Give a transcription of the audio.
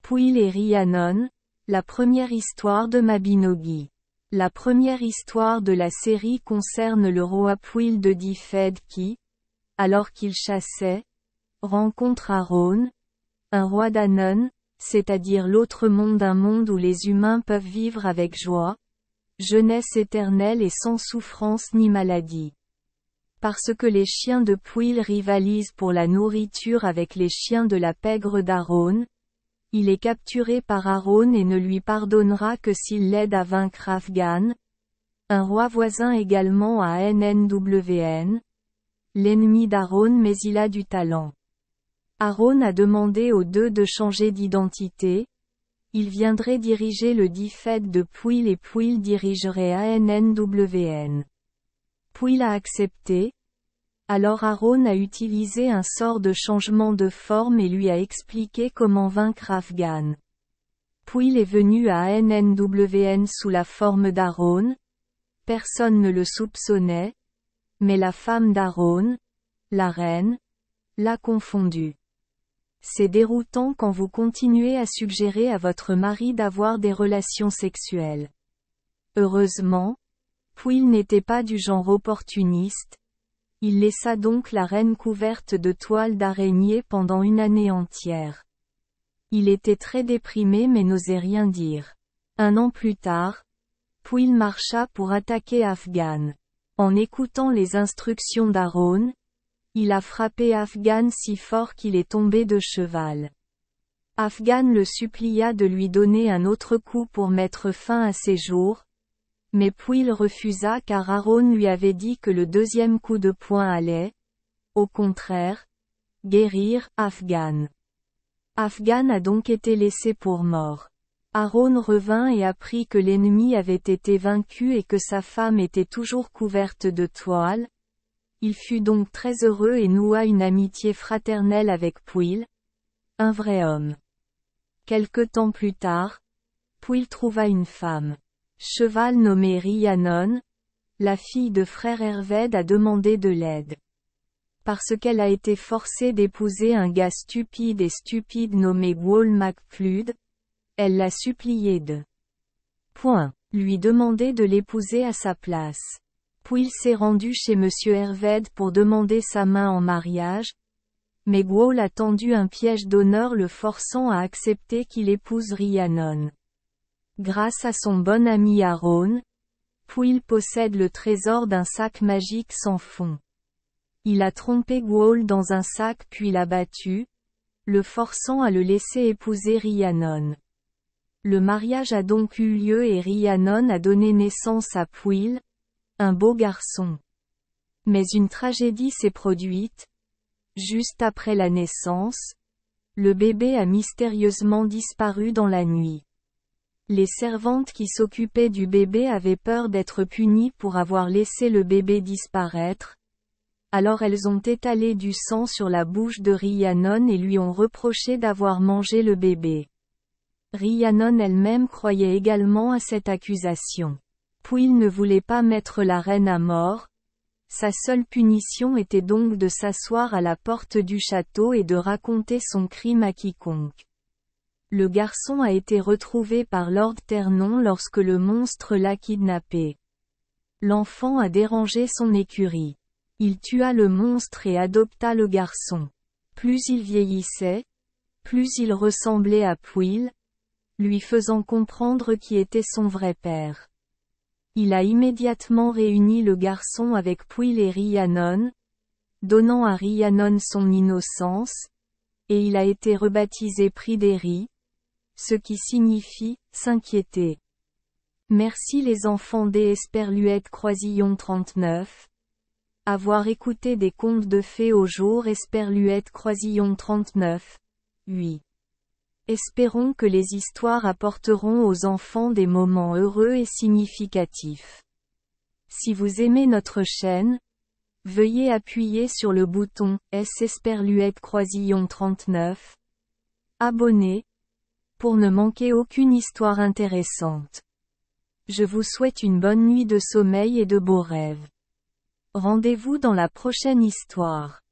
Pwyll et Rhiannon, la première histoire de Mabinogi. La première histoire de la série concerne le roi Pwyll de Dyfed qui, alors qu'il chassait, rencontre Arawn, un roi d'Annwn, c'est-à-dire l'autre monde, un monde où les humains peuvent vivre avec joie, jeunesse éternelle et sans souffrance ni maladie. Parce que les chiens de Pwyll rivalisent pour la nourriture avec les chiens de la pègre d'Arawn, il est capturé par Arawn et ne lui pardonnera que s'il l'aide à vaincre Afghan, un roi voisin également à Nnwn, l'ennemi d'Arawn, mais il a du talent. Arawn a demandé aux deux de changer d'identité, il viendrait diriger le Dyfed de Pwyll et Pwyll dirigerait Nnwn. Pwyll a accepté. Alors Arawn a utilisé un sort de changement de forme et lui a expliqué comment vaincre Afghan. Pwyll est venu à Nnwn sous la forme d'Arawn. Personne ne le soupçonnait, mais la femme d'Arawn, la reine, l'a confondu. C'est déroutant quand vous continuez à suggérer à votre mari d'avoir des relations sexuelles. Heureusement, Pwyll n'était pas du genre opportuniste. Il laissa donc la reine couverte de toiles d'araignée pendant une année entière. Il était très déprimé mais n'osait rien dire. 1 an plus tard, Pwyll marcha pour attaquer Afghan. En écoutant les instructions d'Arawn, il a frappé Afghan si fort qu'il est tombé de cheval. Afghan le supplia de lui donner un autre coup pour mettre fin à ses jours, mais Pwyll refusa car Arawn lui avait dit que le deuxième coup de poing allait, au contraire, guérir Afghan. Afghan a donc été laissé pour mort. Arawn revint et apprit que l'ennemi avait été vaincu et que sa femme était toujours couverte de toile. Il fut donc très heureux et noua une amitié fraternelle avec Pwyll, un vrai homme. Quelque temps plus tard, Pwyll trouva une femme. Cheval nommée Rhiannon, la fille de frère Herved a demandé de l'aide. Parce qu'elle a été forcée d'épouser un gars stupide nommé Gwall mac Flúd, elle l'a supplié de lui demander de l'épouser à sa place. Pwyll s'est rendu chez Monsieur Herved pour demander sa main en mariage, mais Gwall a tendu un piège d'honneur le forçant à accepter qu'il épouse Rhiannon. Grâce à son bon ami Arawn, Pwyll possède le trésor d'un sac magique sans fond. Il a trompé Gwall dans un sac puis l'a battu, le forçant à le laisser épouser Rhiannon. Le mariage a donc eu lieu et Rhiannon a donné naissance à Pwyll, un beau garçon. Mais une tragédie s'est produite. Juste après la naissance, le bébé a mystérieusement disparu dans la nuit. Les servantes qui s'occupaient du bébé avaient peur d'être punies pour avoir laissé le bébé disparaître. Alors elles ont étalé du sang sur la bouche de Rhiannon et lui ont reproché d'avoir mangé le bébé. Rhiannon elle-même croyait également à cette accusation. Pwyll ne voulait pas mettre la reine à mort. Sa seule punition était donc de s'asseoir à la porte du château et de raconter son crime à quiconque. Le garçon a été retrouvé par Lord Ternon lorsque le monstre l'a kidnappé. L'enfant a dérangé son écurie. Il tua le monstre et adopta le garçon. Plus il vieillissait, plus il ressemblait à Pwyll, lui faisant comprendre qui était son vrai père. Il a immédiatement réuni le garçon avec Pwyll et Rhiannon, donnant à Rhiannon son innocence, et il a été rebaptisé Pryderi, ce qui signifie « s'inquiéter ». Merci les enfants des Esperluette Croisillon 39. Avoir écouté des contes de fées au jour Esperluette Croisillon 39. 8. Espérons que les histoires apporteront aux enfants des moments heureux et significatifs. Si vous aimez notre chaîne, veuillez appuyer sur le bouton « S Esperluette Croisillon 39 » Abonner, pour ne manquer aucune histoire intéressante. Je vous souhaite une bonne nuit de sommeil et de beaux rêves. Rendez-vous dans la prochaine histoire.